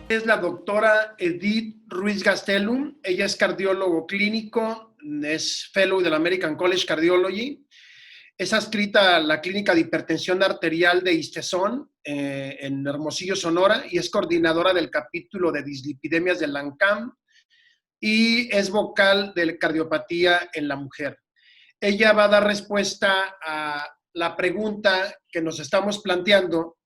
Es la doctora Edith Ruiz Gastelum. Ella es cardiólogo clínico, es fellow del American College Cardiology. Es adscrita a la Clínica de Hipertensión Arterial de ISTESON en Hermosillo, Sonora, y es coordinadora del capítulo de dislipidemias del ANCAM y es vocal de cardiopatía en la mujer. Ella va a dar respuesta a la pregunta que nos estamos planteando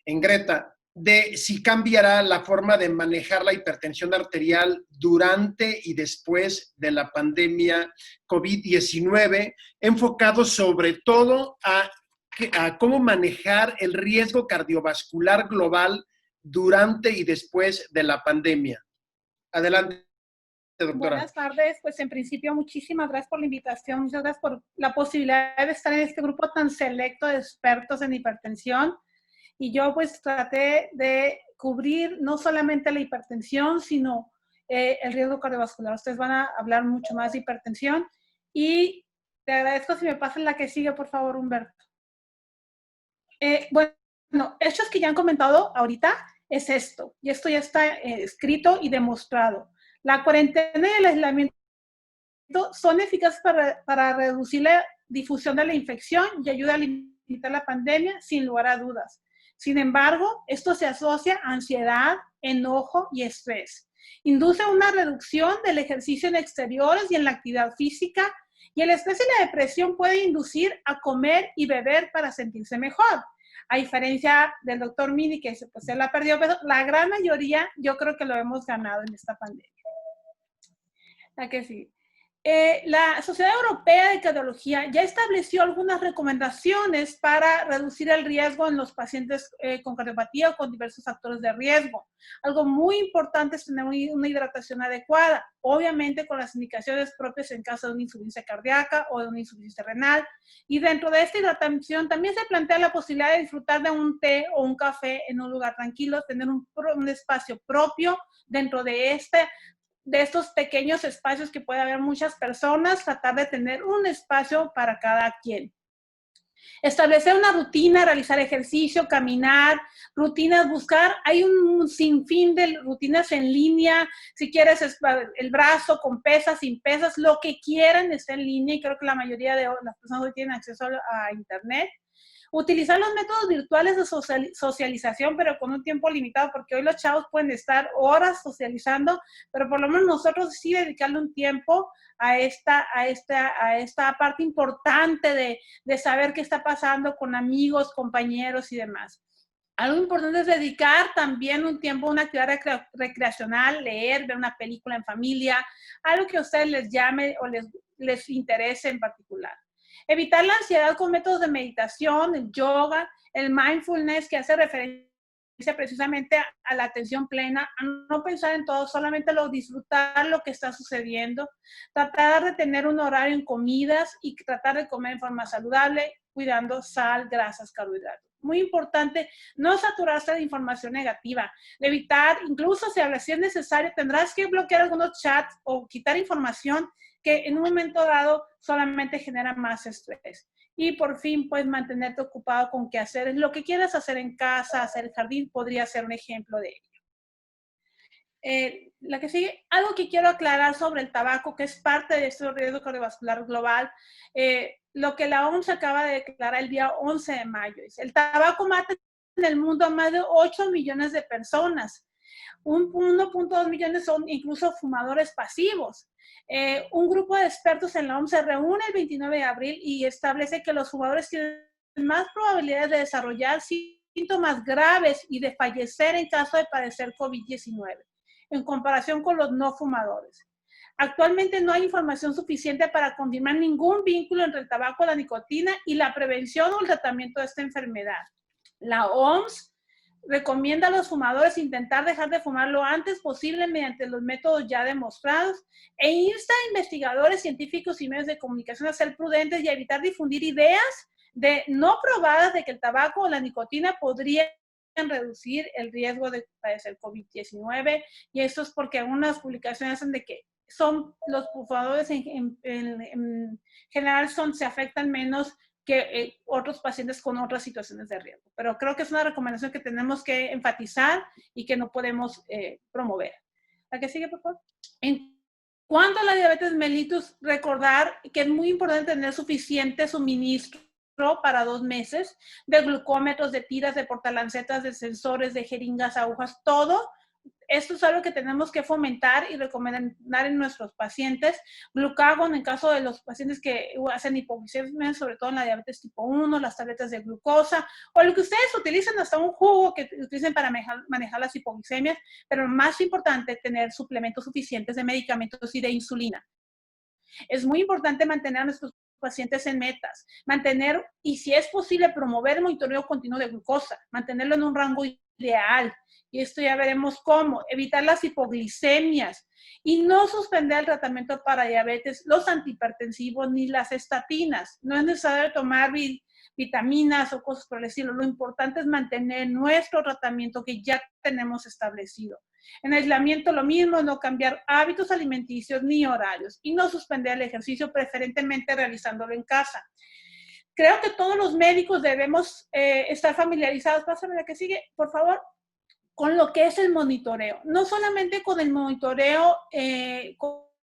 en Greta, de si cambiará la forma de manejar la hipertensión arterial durante y después de la pandemia COVID-19, enfocado sobre todo a cómo manejar el riesgo cardiovascular global durante y después de la pandemia. Adelante, doctora. Buenas tardes, pues en principio muchísimas gracias por la invitación, muchas gracias por la posibilidad de estar en este grupo tan selecto de expertos en hipertensión. Y yo pues traté de cubrir no solamente la hipertensión, sino el riesgo cardiovascular. Ustedes van a hablar mucho más de hipertensión y te agradezco si me pasan la que sigue, por favor, Humberto. Bueno, hechos que ya han comentado ahorita es esto, y esto ya está escrito y demostrado. La cuarentena y el aislamiento son eficaces para reducir la difusión de la infección y ayuda a limitar la pandemia sin lugar a dudas. Sin embargo, esto se asocia a ansiedad, enojo y estrés. Induce una reducción del ejercicio en exteriores y en la actividad física, y el estrés y la depresión pueden inducir a comer y beber para sentirse mejor. A diferencia del doctor Mini, que pues, se la perdió, pero la gran mayoría yo creo que lo hemos ganado en esta pandemia. La que sí. La Sociedad Europea de Cardiología ya estableció algunas recomendaciones para reducir el riesgo en los pacientes con cardiopatía o con diversos factores de riesgo. Algo muy importante es tener una hidratación adecuada, obviamente con las indicaciones propias en caso de una insuficiencia cardíaca o de una insuficiencia renal. Y dentro de esta hidratación también se plantea la posibilidad de disfrutar de un té o un café en un lugar tranquilo, tener un espacio propio dentro de estos pequeños espacios que puede haber muchas personas, tratar de tener un espacio para cada quien. Establecer una rutina, realizar ejercicio, caminar, rutinas, buscar, hay un sinfín de rutinas en línea, si quieres el brazo con pesas, sin pesas, lo que quieran está en línea y creo que la mayoría de las personas hoy tienen acceso a internet. Utilizar los métodos virtuales de socialización, pero con un tiempo limitado, porque hoy los chavos pueden estar horas socializando, pero por lo menos nosotros sí dedicarle un tiempo a esta parte importante de saber qué está pasando con amigos, compañeros y demás. Algo importante es dedicar también un tiempo a una actividad recreacional, leer, ver una película en familia, algo que a ustedes les llame o les interese en particular. Evitar la ansiedad con métodos de meditación, el yoga, el mindfulness, que hace referencia precisamente a la atención plena, a no pensar en todo, solamente disfrutar lo que está sucediendo, tratar de tener un horario en comidas y tratar de comer en forma saludable, cuidando sal, grasas, carbohidratos. Muy importante, no saturarse de información negativa, evitar, incluso si es necesario, tendrás que bloquear algunos chats o quitar información que en un momento dado solamente genera más estrés. Y por fin, pues mantenerte ocupado con qué hacer. Lo que quieras hacer en casa, hacer el jardín, podría ser un ejemplo de ello. La que sigue, algo que quiero aclarar sobre el tabaco, que es parte de este riesgo cardiovascular global, lo que la OMS acaba de declarar el día 11 de mayo. El tabaco mata en el mundo a más de 8 millones de personas. 1.2 millones son incluso fumadores pasivos. Un grupo de expertos en la OMS se reúne el 29 de abril y establece que los fumadores tienen más probabilidades de desarrollar síntomas graves y de fallecer en caso de padecer COVID-19, en comparación con los no fumadores. Actualmente no hay información suficiente para confirmar ningún vínculo entre el tabaco, la nicotina y la prevención o el tratamiento de esta enfermedad. La OMS recomienda a los fumadores intentar dejar de fumar lo antes posible mediante los métodos ya demostrados e insta a investigadores, científicos y medios de comunicación a ser prudentes y a evitar difundir ideas no probadas de que el tabaco o la nicotina podrían reducir el riesgo de padecer COVID-19, y esto es porque algunas publicaciones hacen de que los fumadores en general se afectan menos que otros pacientes con otras situaciones de riesgo. Pero creo que es una recomendación que tenemos que enfatizar y que no podemos promover. ¿La que sigue, por favor? En cuanto a la diabetes mellitus, recordar que es muy importante tener suficiente suministro para 2 meses de glucómetros, de tiras, de portalancetas, de sensores, de jeringas, agujas, todo. Esto es algo que tenemos que fomentar y recomendar en nuestros pacientes. Glucagon en caso de los pacientes que hacen hipoglucemia, sobre todo en la diabetes tipo 1, las tabletas de glucosa, o lo que ustedes utilicen, hasta un jugo que utilicen para manejar las hipoglucemias, pero más importante, tener suplementos suficientes de medicamentos y de insulina. Es muy importante mantener a nuestros pacientes en metas, mantener, y si es posible, promover el monitoreo continuo de glucosa, mantenerlo en un rango ideal, y esto ya veremos cómo, evitar las hipoglicemias y no suspender el tratamiento para diabetes, los antihipertensivos ni las estatinas. No es necesario tomar vitaminas o cosas por el estilo. Lo importante es mantener nuestro tratamiento que ya tenemos establecido. En aislamiento lo mismo, no cambiar hábitos alimenticios ni horarios y no suspender el ejercicio, preferentemente realizándolo en casa. Creo que todos los médicos debemos estar familiarizados, pásame la que sigue, por favor, con lo que es el monitoreo. No solamente con el monitoreo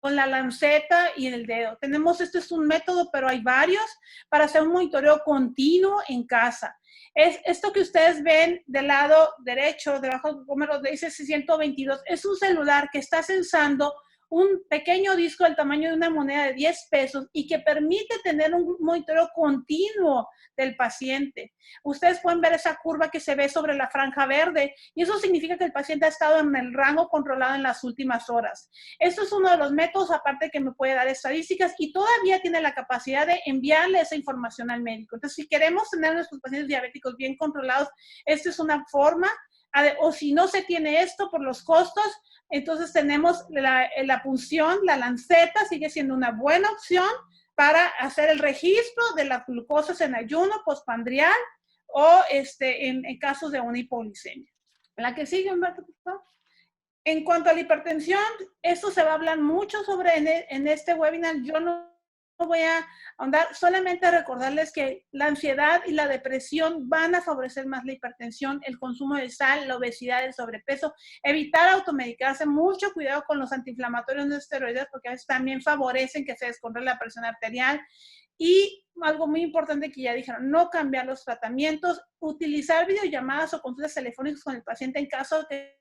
con la lanceta y el dedo. Tenemos, este es un método, pero hay varios para hacer un monitoreo continuo en casa. Es esto que ustedes ven del lado derecho, debajo del número, dice 122, es un celular que está censando un pequeño disco del tamaño de una moneda de 10 pesos y que permite tener un monitoreo continuo del paciente. Ustedes pueden ver esa curva que se ve sobre la franja verde y eso significa que el paciente ha estado en el rango controlado en las últimas horas. Esto es uno de los métodos, aparte que me puede dar estadísticas y todavía tiene la capacidad de enviarle esa información al médico. Entonces, si queremos tener a nuestros pacientes diabéticos bien controlados, esta es una forma, o si no se tiene esto por los costos, entonces tenemos la punción, la lanceta sigue siendo una buena opción para hacer el registro de las glucosas en ayuno postprandial o en casos de una hipoglicemia. La que sigue, Humberto, por favor. En cuanto a la hipertensión, esto se va a hablar mucho sobre en este webinar. Yo no voy a ahondar, solamente recordarles que la ansiedad y la depresión van a favorecer más la hipertensión, el consumo de sal, la obesidad, el sobrepeso, evitar automedicarse, mucho cuidado con los antiinflamatorios no esteroides porque a veces también favorecen que se descontrole la presión arterial. Y algo muy importante que ya dijeron, no cambiar los tratamientos, utilizar videollamadas o consultas telefónicas con el paciente en caso de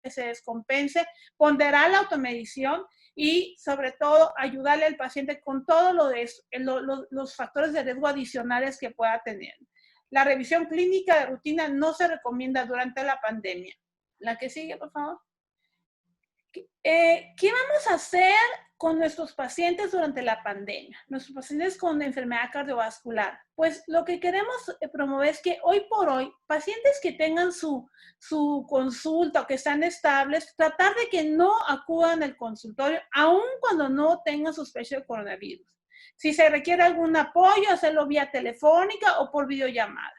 que se descompense, ponderar la automedición y sobre todo ayudarle al paciente con todos los factores de riesgo adicionales que pueda tener. La revisión clínica de rutina no se recomienda durante la pandemia. La que sigue, por favor. ¿Qué vamos a hacer con nuestros pacientes durante la pandemia? Nuestros pacientes con enfermedad cardiovascular. Pues lo que queremos promover es que hoy por hoy, pacientes que tengan su consulta o que están estables, tratar de que no acudan al consultorio, aun cuando no tengan sospecha de coronavirus. Si se requiere algún apoyo, hacerlo vía telefónica o por videollamada.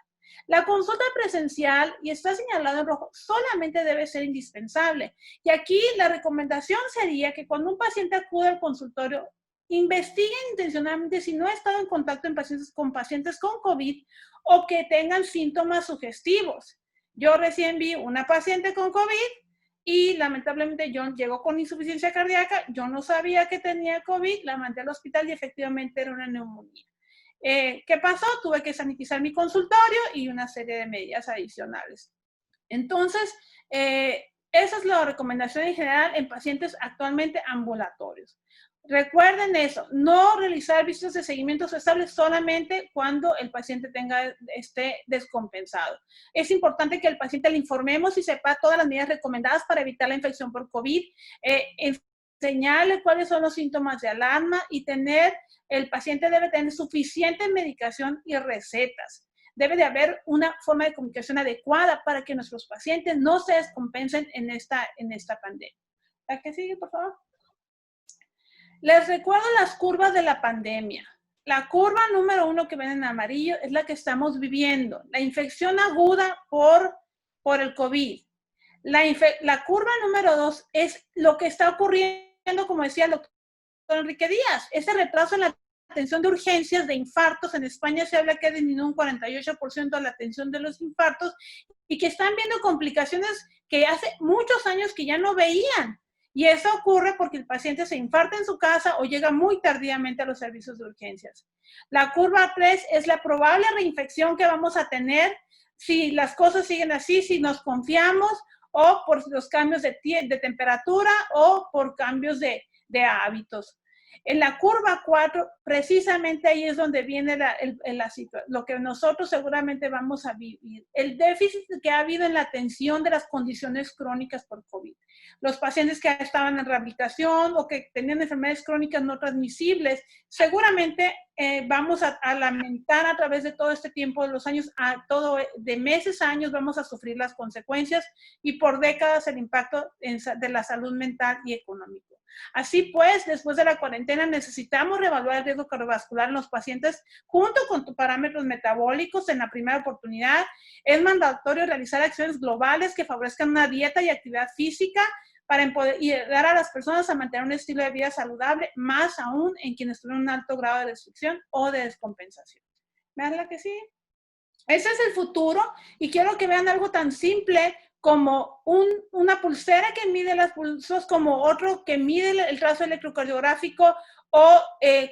La consulta presencial, y está señalado en rojo, solamente debe ser indispensable. Y aquí la recomendación sería que cuando un paciente acude al consultorio, investiguen intencionalmente si no ha estado en contacto con pacientes con COVID o que tengan síntomas sugestivos. Yo recién vi una paciente con COVID y lamentablemente John llegó con insuficiencia cardíaca. Yo no sabía que tenía COVID, la mandé al hospital y efectivamente era una neumonía. ¿Qué pasó? Tuve que sanitizar mi consultorio y una serie de medidas adicionales. Entonces, esa es la recomendación en general en pacientes actualmente ambulatorios. Recuerden eso, no realizar visitas de seguimiento estables solamente cuando el paciente esté descompensado. Es importante que el paciente le informemos y sepa todas las medidas recomendadas para evitar la infección por COVID, enseñarle cuáles son los síntomas de alarma y el paciente debe tener suficiente medicación y recetas. Debe de haber una forma de comunicación adecuada para que nuestros pacientes no se descompensen en esta pandemia. ¿La que sigue, por favor? Les recuerdo las curvas de la pandemia. La curva número 1 que ven en amarillo es la que estamos viviendo, la infección aguda por el COVID. La curva número 2 es lo que está ocurriendo, como decía el doctor Enrique Díaz, ese retraso en la atención de urgencias de infartos. En España se habla que ha disminuido un 48% la atención de los infartos y que están viendo complicaciones que hace muchos años que ya no veían. Y eso ocurre porque el paciente se infarta en su casa o llega muy tardíamente a los servicios de urgencias. La curva 3 es la probable reinfección que vamos a tener si las cosas siguen así, si nos confiamos o por los cambios de temperatura o por cambios de hábitos. En la curva 4, precisamente ahí es donde viene lo que nosotros seguramente vamos a vivir. El déficit que ha habido en la atención de las condiciones crónicas por COVID. Los pacientes que estaban en rehabilitación o que tenían enfermedades crónicas no transmisibles, seguramente vamos a lamentar a través de todo este tiempo de los años, de meses a años vamos a sufrir las consecuencias y por décadas el impacto de la salud mental y económico. Así pues, después de la cuarentena necesitamos reevaluar el riesgo cardiovascular en los pacientes junto con tus parámetros metabólicos en la primera oportunidad. Es mandatorio realizar acciones globales que favorezcan una dieta y actividad física para ayudar a las personas a mantener un estilo de vida saludable, más aún en quienes tienen un alto grado de restricción o de descompensación. ¿Verdad que sí? Ese es el futuro y quiero que vean algo tan simple como una pulsera que mide los pulsos, como otro que mide el trazo electrocardiográfico o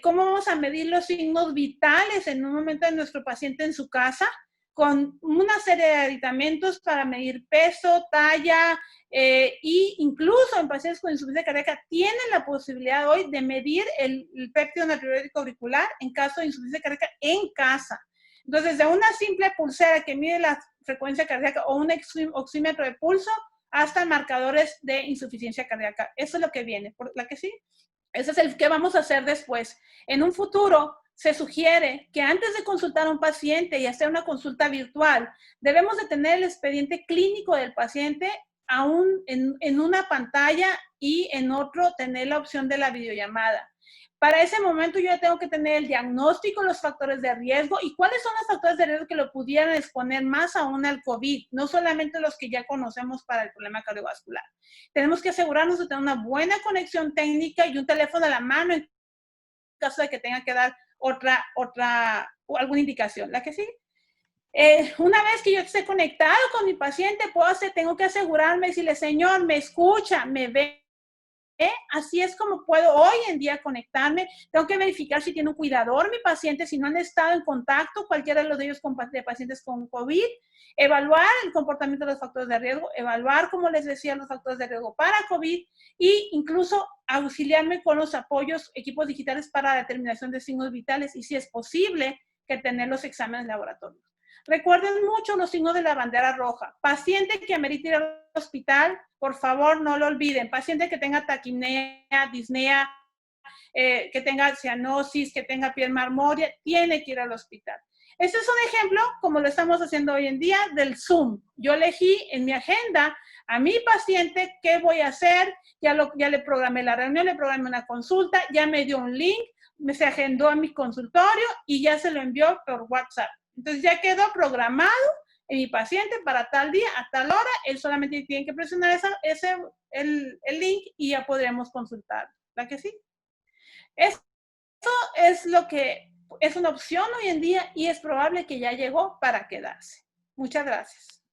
cómo vamos a medir los signos vitales en un momento de nuestro paciente en su casa con una serie de aditamentos para medir peso, talla y incluso en pacientes con insuficiencia cardíaca tienen la posibilidad hoy de medir el péptido natriurético auricular en caso de insuficiencia cardíaca en casa. Entonces, de una simple pulsera que mide la frecuencia cardíaca o un oxímetro de pulso hasta marcadores de insuficiencia cardíaca. Eso es lo que viene. ¿Por la que sí? Ese es el que vamos a hacer después. En un futuro, se sugiere que antes de consultar a un paciente y hacer una consulta virtual, debemos de tener el expediente clínico del paciente aún en una pantalla y en otro tener la opción de la videollamada. Para ese momento yo ya tengo que tener el diagnóstico, los factores de riesgo y cuáles son los factores de riesgo que lo pudieran exponer más aún al COVID, no solamente los que ya conocemos para el problema cardiovascular. Tenemos que asegurarnos de tener una buena conexión técnica y un teléfono a la mano en caso de que tenga que dar alguna indicación. ¿La que sí? Una vez que yo esté conectado con mi paciente, tengo que asegurarme, decirle, señor, me escucha, me ve. Así es como puedo hoy en día conectarme. Tengo que verificar si tiene un cuidador mi paciente, si no han estado en contacto, cualquiera de ellos de pacientes con COVID, evaluar el comportamiento de los factores de riesgo, evaluar, como les decía, los factores de riesgo para COVID e incluso auxiliarme con los apoyos, equipos digitales para la determinación de signos vitales y si es posible que tener los exámenes laboratorios. Recuerden mucho los signos de la bandera roja. Paciente que amerite ir al hospital, por favor, no lo olviden. Paciente que tenga taquipnea, disnea, que tenga cianosis, que tenga piel marmórea, tiene que ir al hospital. Este es un ejemplo, como lo estamos haciendo hoy en día, del Zoom. Yo elegí en mi agenda a mi paciente qué voy a hacer, ya le programé la reunión, le programé una consulta, ya me dio un link, se agendó a mi consultorio y ya se lo envió por WhatsApp. Entonces ya quedó programado en mi paciente para tal día, a tal hora, él solamente tiene que presionar el link y ya podremos consultar. ¿La que sí? Eso es lo que es una opción hoy en día y es probable que ya llegó para quedarse. Muchas gracias.